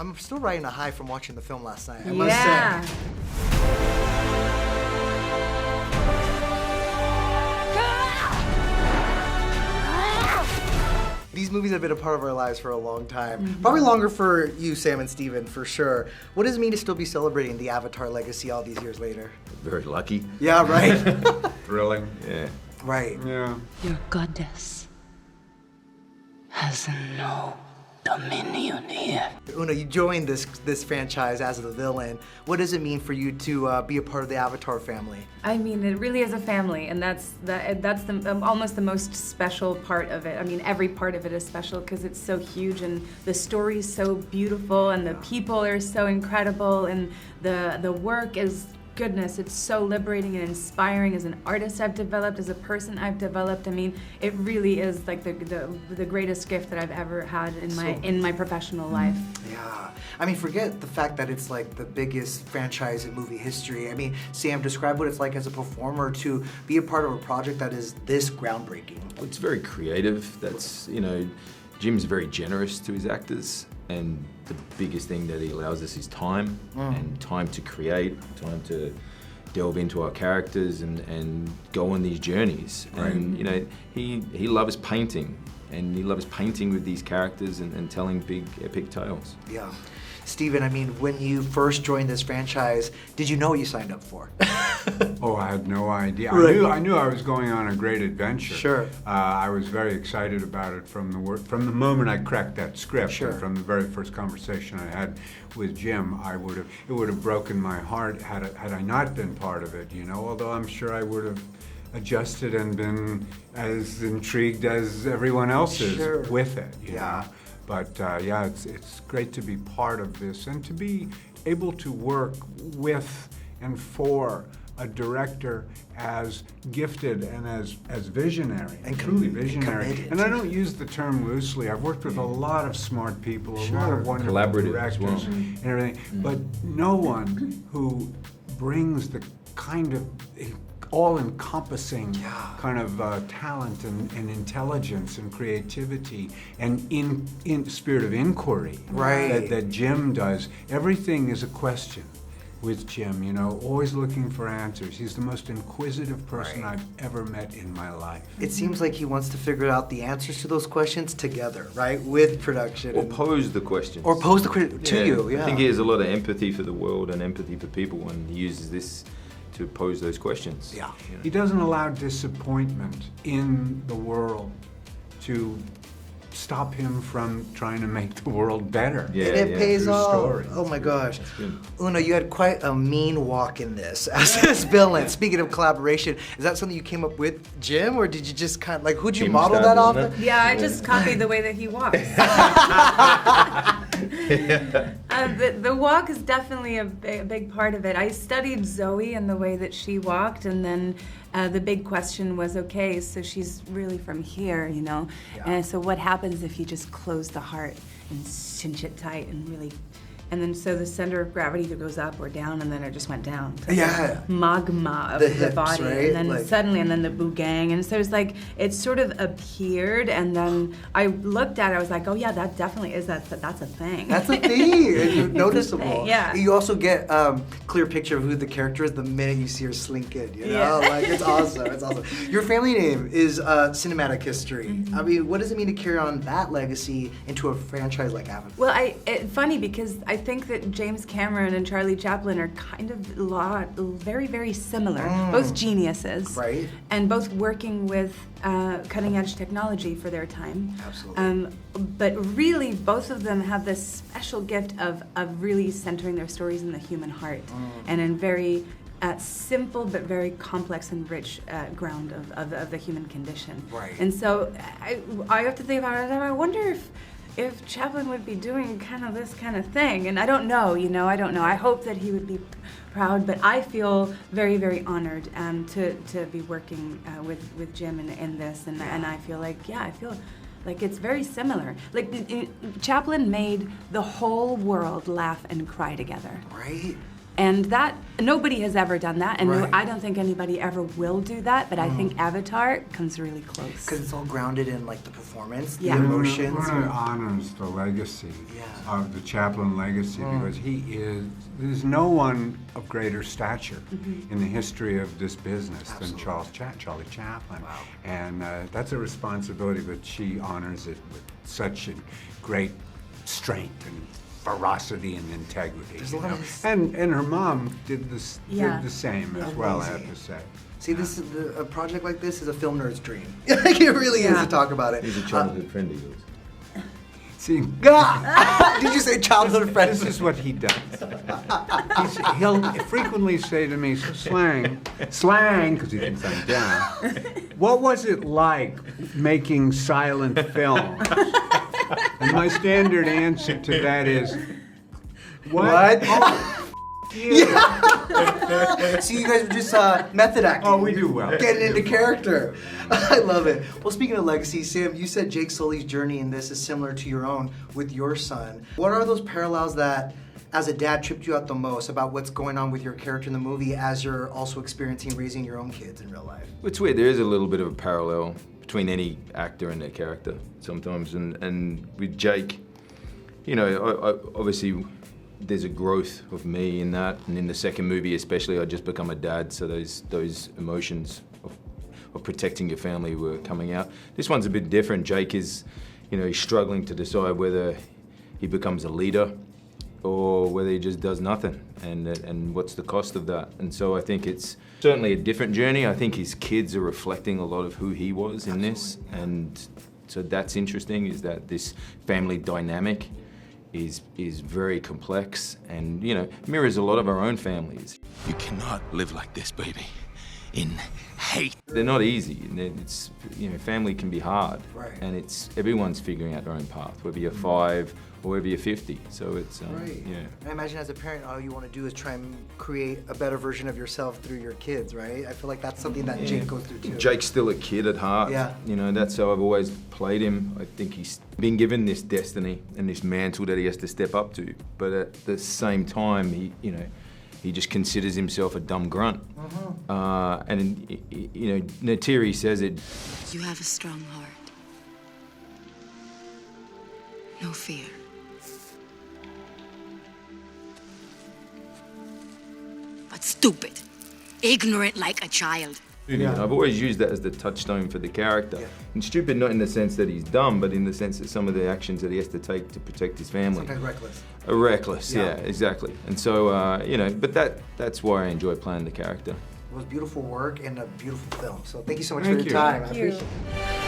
I'm still riding a high from watching the film last night, I must say. These movies have been a part of our lives for a long time. Probably longer for you, Sam and Stephen, for sure. What does it mean to still be celebrating the Avatar legacy all these years later? Very lucky. Yeah, right? Thrilling. Yeah. Right. Yeah. Your goddess has no dominion here. Oona, you joined this franchise as the villain. What does it mean for you to be a part of the Avatar family? I mean, it really is a family, and that's almost the most special part of it. I mean, every part of it is special because it's so huge, and the story's so beautiful, and the people are so incredible, and the work is, goodness, it's so liberating and inspiring as an artist I've developed, as a person I've developed. I mean, it really is like the greatest gift that I've ever had in my professional life. Yeah. I mean, forget the fact that it's like the biggest franchise in movie history. I mean, Sam, describe what it's like as a performer to be a part of a project that is this groundbreaking. It's very creative. That's, you know, Jim's very generous to his actors, and the biggest thing that he allows us is time, and time to create, time to delve into our characters and go on these journeys. Right. And you know, he loves painting, and he loves painting with these characters and telling big epic tales. Yeah. Stephen, I mean, when you first joined this franchise, did you know what you signed up for? Oh, I had no idea. Right. I knew I was going on a great adventure. Sure. I was very excited about it from the moment I cracked that script. Sure. And from the very first conversation I had with Jim, it would have broken my heart had I not been part of it. You know, although I'm sure I would have adjusted and been as intrigued as everyone else is with it. You know? But yeah, it's great to be part of this and to be able to work with and for a director as gifted and as visionary, and truly visionary. Committed. And I don't use the term loosely. I've worked with a lot of smart people, a lot of wonderful Collaborative directors as well. and everything, but no one who brings the kind of all-encompassing kind of talent and intelligence and creativity and in spirit of inquiry that Jim does. Everything is a question with Jim, you know, always looking for answers. He's the most inquisitive person I've ever met in my life. It seems like he wants to figure out the answers to those questions together, right? With production. Or pose the questions. Or pose the question to you, I think he has a lot of empathy for the world and empathy for people, and he uses this to pose those questions. Yeah. You know? He doesn't allow disappointment in the world to stop him from trying to make the world better. Yeah, and it pays through off. stories. Oh my gosh. Oona, you had quite a mean walk in this as this villain. Speaking of collaboration, is that something you came up with, Jim, or did you just kind of, like, who'd you Jim model started that off on of? Yeah, I just copied the way that he walks. The walk is definitely a big part of it. I studied Zoe and the way that she walked, and then the big question was, okay, so she's really from here, you know? And so what happens if you just close the heart and cinch it tight and really, and then so the center of gravity either goes up or down, and then it just went down. To the magma of the hips, body, right? and then like, suddenly, and then the boogang, and so it's like, it sort of appeared, and then I looked at it, I was like, oh yeah, that definitely is, that's a thing. That's a thing, it's noticeable. Thing, yeah. You also get clear picture of who the character is the minute you see her slink in, you know? Like, it's awesome, it's awesome. Your family name is cinematic history. I mean, what does it mean to carry on that legacy into a franchise like Avatar? Well, it's funny because I think that James Cameron and Charlie Chaplin are kind of very, very similar. Both geniuses. Right. And both working with cutting edge technology for their time. Absolutely. But really, both of them have this special gift of really centering their stories in the human heart and in very simple but very complex and rich ground of the human condition. Right. And so I have to think about it, and I wonder if Chaplin would be doing kind of this kind of thing. And I don't know, you know, I don't know. I hope that he would be proud, but I feel very, very honored to be working with Jim in this. And I feel like, I feel like it's very similar. Like Chaplin made the whole world laugh and cry together. Right. And that, nobody has ever done that, and Right. I don't think anybody ever will do that, but I think Avatar comes really close. Because it's all grounded in like the performance, Yeah. the emotions. Oona honors the legacy Yeah. of the Chaplin legacy because there's no one of greater stature in the history of this business than Charlie Chaplin. Wow. And that's a responsibility, but she honors it with such a great strength and ferocity and integrity. There's a you lot know? of- And her mom did the same as well, I have Amazing. to say. See, this is a project like this is a film nerd's dream. Like it really is Yeah. to talk about it. He's a childhood friend of yours. See, Did you say childhood friend? this is what he does. He'll frequently say to me, slang, because he thinks I'm down. What was it like making silent film? And my standard answer to that is, what? Oh, you. So you guys are just method acting. Oh, we do well. Getting into character. I love it. Well, speaking of legacy, Sam, you said Jake Sully's journey in this is similar to your own with your son. What are those parallels that, as a dad, tripped you out the most about what's going on with your character in the movie as you're also experiencing raising your own kids in real life? It's weird, there is a little bit of a parallel between any actor and their character sometimes, and with Jake, you know, obviously there's a growth of me in that, and in the second movie especially, I just become a dad, so those emotions of protecting your family were coming out. This one's a bit different. Jake is, you know, he's struggling to decide whether he becomes a leader or whether he just does nothing, and what's the cost of that. And so I think it's certainly a different journey. I think his kids are reflecting a lot of who he was in this, and so that's interesting, is that this family dynamic is very complex and, you know, mirrors a lot of our own families. You cannot live like this, baby. In hate. They're not easy. And it's, you know, family can be hard. Right. And it's, everyone's figuring out their own path, whether you're 5 or whether you're 50. So it's, Right. yeah. I imagine as a parent, all you want to do is try and create a better version of yourself through your kids, right? I feel like that's something that Jake goes through too. Jake's still a kid at heart. Yeah. You know, that's how I've always played him. I think he's been given this destiny and this mantle that he has to step up to. But at the same time, he just considers himself a dumb grunt. And, you know, Natiri says it. You have a strong heart. No fear. But stupid. Ignorant like a child. Yeah. I've always used that as the touchstone for the character. Yeah. And stupid not in the sense that he's dumb, but in the sense that some of the actions that he has to take to protect his family. Sometimes reckless. Reckless, Yeah. yeah, exactly. And so, you know, but that's why I enjoy playing the character. It was beautiful work and a beautiful film. So thank you so much Thank for your you. time. Thank I you. appreciate it.